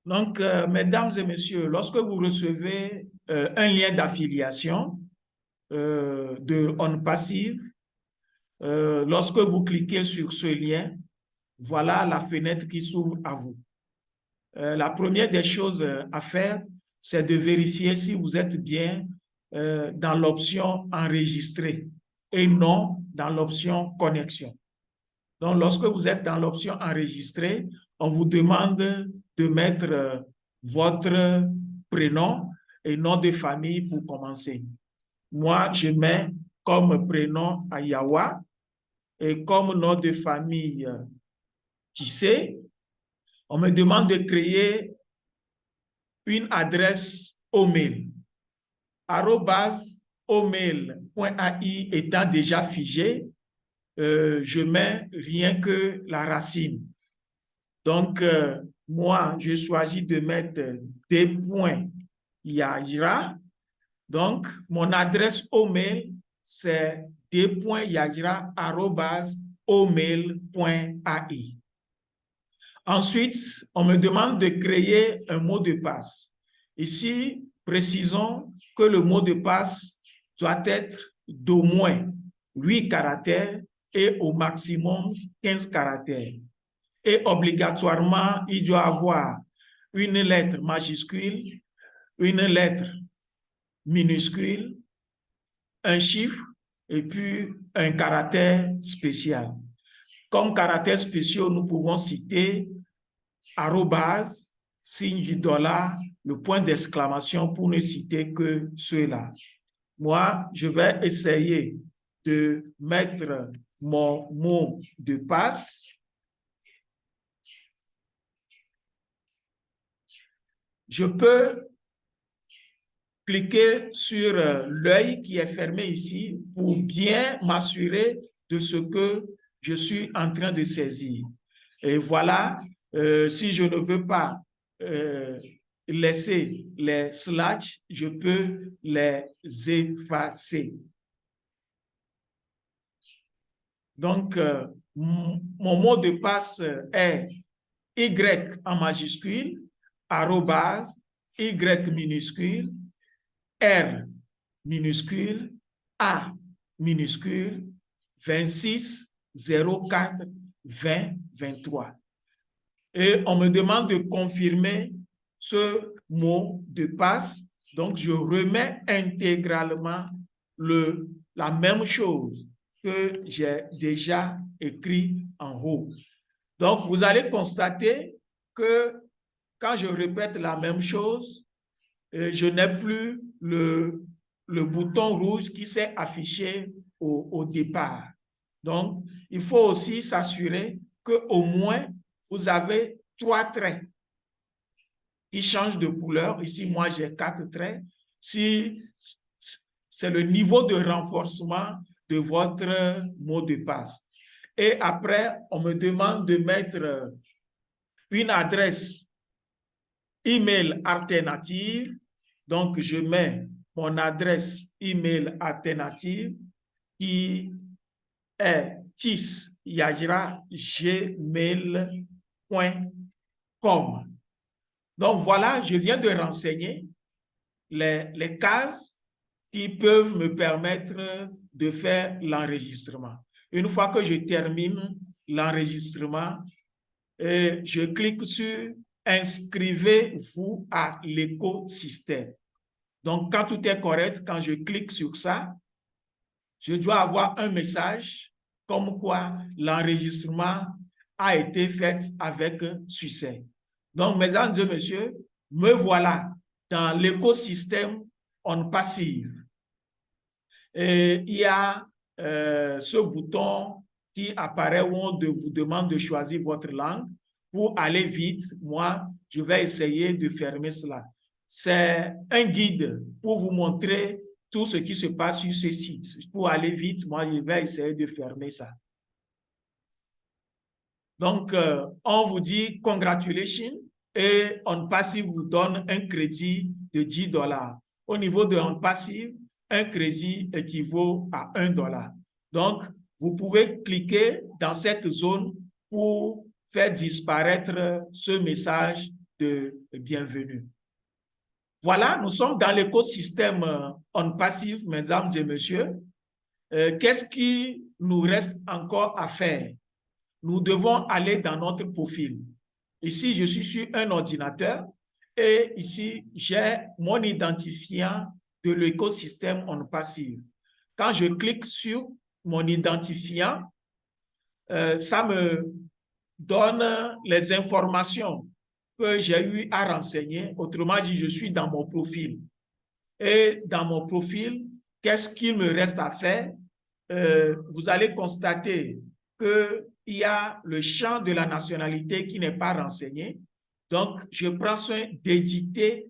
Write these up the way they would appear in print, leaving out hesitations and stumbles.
Donc, mesdames et messieurs, lorsque vous recevez un lien d'affiliation de OnPassive, lorsque vous cliquez sur ce lien, voilà la fenêtre qui s'ouvre à vous. La première des choses à faire, c'est de vérifier si vous êtes bien dans l'option enregistrer et non dans l'option connexion. Donc, lorsque vous êtes dans l'option enregistrer, on vous demande de mettre votre prénom et nom de famille pour commencer. Moi, je mets comme prénom Ayawa et comme nom de famille Tissé. On me demande de créer une adresse mail. @omail.ai étant déjà figé, je mets rien que la racine. Donc, moi, je choisis de mettre d.yagira. Donc, mon adresse mail, c'est d.yagira@omail.ai. Ensuite, on me demande de créer un mot de passe. Ici, précisons que le mot de passe doit être d'au moins 8 caractères et au maximum 15 caractères. Et obligatoirement, il doit avoir une lettre majuscule, une lettre minuscule, un chiffre et puis un caractère spécial. Comme caractères spéciaux, nous pouvons citer arrobase, signe du dollar, le point d'exclamation pour ne citer que ceux-là. Moi, je vais essayer de mettre mon mot de passe. Je peux cliquer sur l'œil qui est fermé ici pour bien m'assurer de ce que je suis en train de saisir. Et voilà, si je ne veux pas laisser les slash, je peux les effacer. Donc, mon mot de passe est Y en majuscule, arrobase, Y minuscule, R minuscule, A minuscule, 26 04 20 23. Et on me demande de confirmer ce mot de passe. Donc, je remets intégralement la même chose que j'ai déjà écrit en haut. Donc, vous allez constater que quand je répète la même chose, je n'ai plus le bouton rouge qui s'est affiché au départ. Donc, il faut aussi s'assurer qu'au moins, vous avez 3 traits qui changent de couleur. Ici, moi, j'ai 4 traits. Si c'est le niveau de renforcement de votre mot de passe. Et après, on me demande de mettre une adresse email alternative. Donc, je mets mon adresse email alternative qui est tissyagira@gmail.com. Donc, voilà, je viens de renseigner les cases qui peuvent me permettre de faire l'enregistrement. Une fois que je termine l'enregistrement, je clique sur « Inscrivez-vous à l'écosystème ». Donc, quand tout est correct, quand je clique sur ça, je dois avoir un message comme quoi l'enregistrement a été fait avec succès. Donc, mesdames et messieurs, me voilà dans l'écosystème OnPassive. Et il y a ce bouton qui apparaît où on vous demande de choisir votre langue. Pour aller vite, moi, je vais essayer de fermer cela. C'est un guide pour vous montrer tout ce qui se passe sur ce site. Pour aller vite, moi, je vais essayer de fermer ça. Donc, on vous dit « Congratulations » et OnPassive vous donne un crédit de $10. Au niveau de OnPassive, un crédit équivaut à $1. Donc, vous pouvez cliquer dans cette zone pour faire disparaître ce message de bienvenue. Voilà, nous sommes dans l'écosystème OnPassive, mesdames et messieurs. Qu'est-ce qui nous reste encore à faire? Nous devons aller dans notre profil. Ici, je suis sur un ordinateur et ici, j'ai mon identifiant de l'écosystème OnPassive. Quand je clique sur mon identifiant, ça me donne les informations que j'ai eu à renseigner. Autrement dit, je suis dans mon profil. Et dans mon profil, qu'est-ce qu'il me reste à faire? Vous allez constater qu'il y a le champ de la nationalité qui n'est pas renseigné. Donc, je prends soin d'éditer,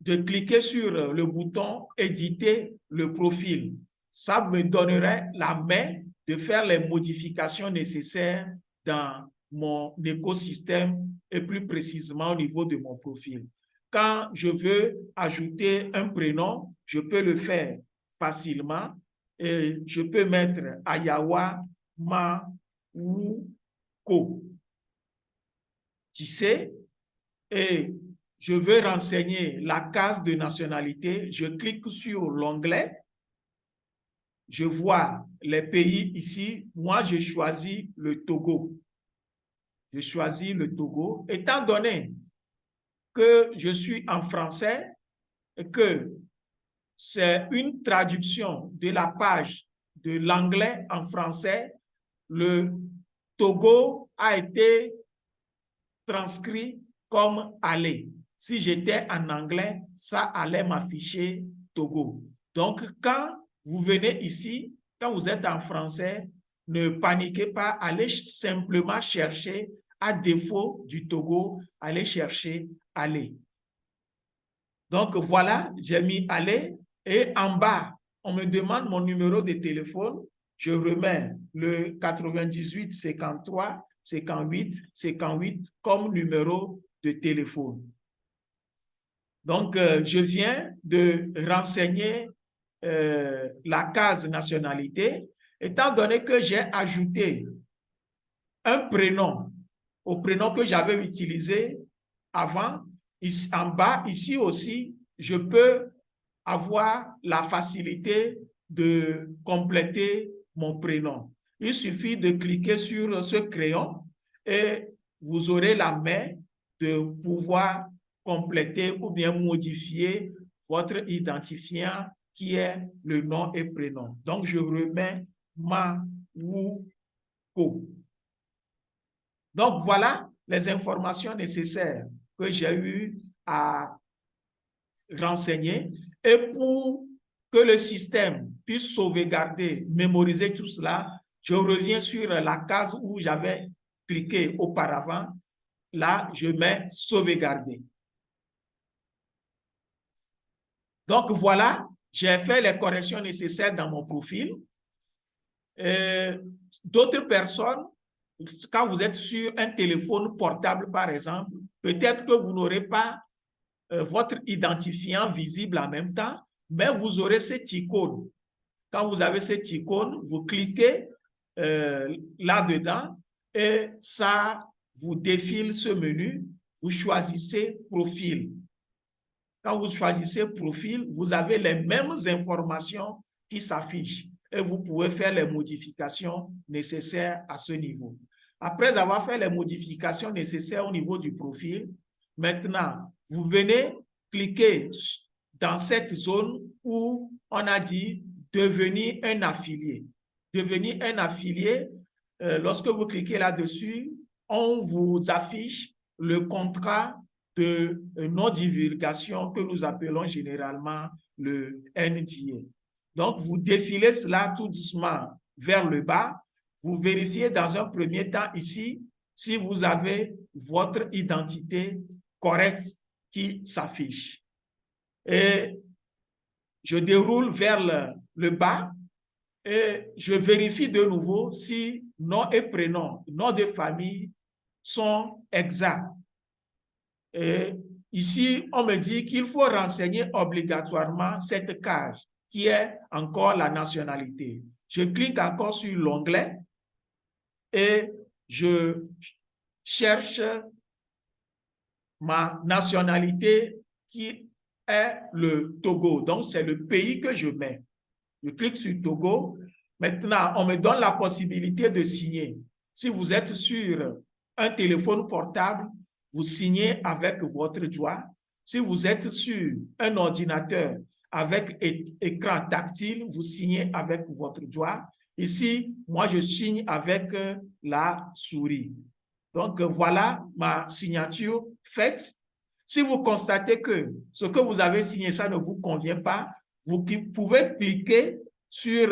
de cliquer sur le bouton « Éditer le profil ». Ça me donnerait la main de faire les modifications nécessaires dans mon écosystème et plus précisément au niveau de mon profil. Quand je veux ajouter un prénom, je peux le faire facilement et je peux mettre Ayawa Ma ou Ko. Tu sais, et je veux renseigner la case de nationalité, je clique sur l'onglet. Je vois les pays ici. Moi, je choisis le Togo. Je choisis le Togo. Étant donné que je suis en français et que c'est une traduction de la page de l'anglais en français, le Togo a été transcrit comme aller. Si j'étais en anglais, ça allait m'afficher Togo. Donc, quand vous venez ici, quand vous êtes en français, ne paniquez pas, allez simplement chercher, à défaut du Togo, allez chercher aller. Donc, voilà, j'ai mis aller et en bas, on me demande mon numéro de téléphone. Je remets le 98 53 58 58 comme numéro de téléphone. Donc, je viens de renseigner la case nationalité, étant donné que j'ai ajouté un prénom au prénom que j'avais utilisé avant. Ici, en bas, ici aussi, je peux avoir la facilité de compléter mon prénom. Il suffit de cliquer sur ce crayon et vous aurez la main de pouvoir compléter ou bien modifier votre identifiant qui est le nom et prénom. Donc, je remets Ma ou Ko. Donc, voilà les informations nécessaires que j'ai eu à renseigner. Et pour que le système puisse sauvegarder, mémoriser tout cela, je reviens sur la case où j'avais cliqué auparavant. Là, je mets sauvegarder. Donc, voilà, j'ai fait les corrections nécessaires dans mon profil. D'autres personnes, quand vous êtes sur un téléphone portable, par exemple, peut-être que vous n'aurez pas votre identifiant visible en même temps, mais vous aurez cette icône. Quand vous avez cette icône, vous cliquez là-dedans et ça vous défile ce menu. Vous choisissez profil. Quand vous choisissez profil, vous avez les mêmes informations qui s'affichent et vous pouvez faire les modifications nécessaires à ce niveau. Après avoir fait les modifications nécessaires au niveau du profil, maintenant, vous venez cliquer dans cette zone où on a dit devenir un affilié. Devenir un affilié, lorsque vous cliquez là-dessus, on vous affiche le contrat de non-divulgation que nous appelons généralement le NDA. Donc, vous défilez cela tout doucement vers le bas. Vous vérifiez dans un premier temps ici si vous avez votre identité correcte qui s'affiche. Et je déroule vers le bas et je vérifie de nouveau si nom et prénom, nom de famille sont exacts. Et ici, on me dit qu'il faut renseigner obligatoirement cette case qui est encore la nationalité. Je clique encore sur l'onglet et je cherche ma nationalité qui est le Togo. Donc, c'est le pays que je mets. Je clique sur Togo. Maintenant, on me donne la possibilité de signer. Si vous êtes sur un téléphone portable, vous signez avec votre doigt. Si vous êtes sur un ordinateur avec écran tactile, vous signez avec votre doigt. Ici, moi, je signe avec la souris. Donc, voilà ma signature faite. Si vous constatez que ce que vous avez signé, ça ne vous convient pas, vous pouvez cliquer sur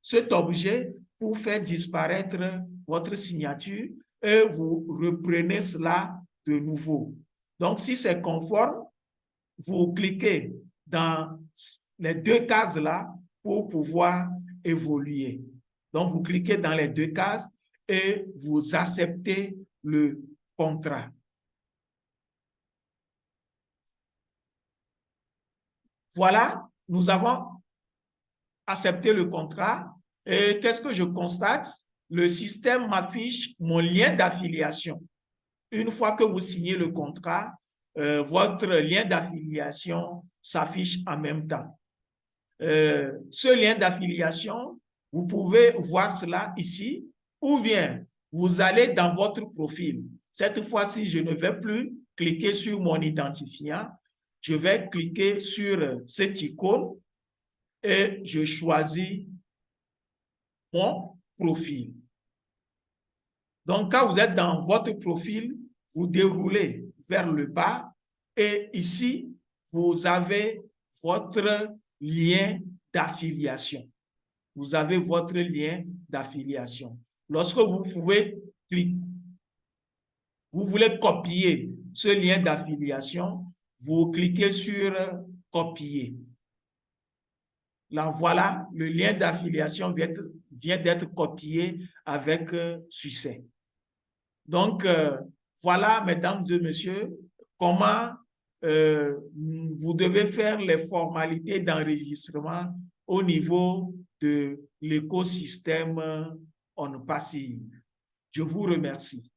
cet objet pour faire disparaître votre signature et vous reprenez cela de nouveau. Donc, si c'est conforme, vous cliquez dans les deux cases-là pour pouvoir évoluer. Donc, vous cliquez dans les deux cases et vous acceptez le contrat. Voilà, nous avons accepté le contrat. Et qu'est-ce que je constate? Le système m'affiche mon lien d'affiliation. Une fois que vous signez le contrat, votre lien d'affiliation s'affiche en même temps. Ce lien d'affiliation, vous pouvez voir cela ici, ou bien vous allez dans votre profil. Cette fois-ci, je ne vais plus cliquer sur mon identifiant, je vais cliquer sur cette icône et je choisis mon profil. Donc, quand vous êtes dans votre profil, vous déroulez vers le bas et ici, vous avez votre lien d'affiliation. Vous avez votre lien d'affiliation. Lorsque vous pouvez cliquer, vous voulez copier ce lien d'affiliation, vous cliquez sur copier. Là, voilà, le lien d'affiliation vient d'être copié avec succès. Donc, voilà, mesdames et messieurs, comment vous devez faire les formalités d'enregistrement au niveau de l'écosystème OnPassive. Je vous remercie.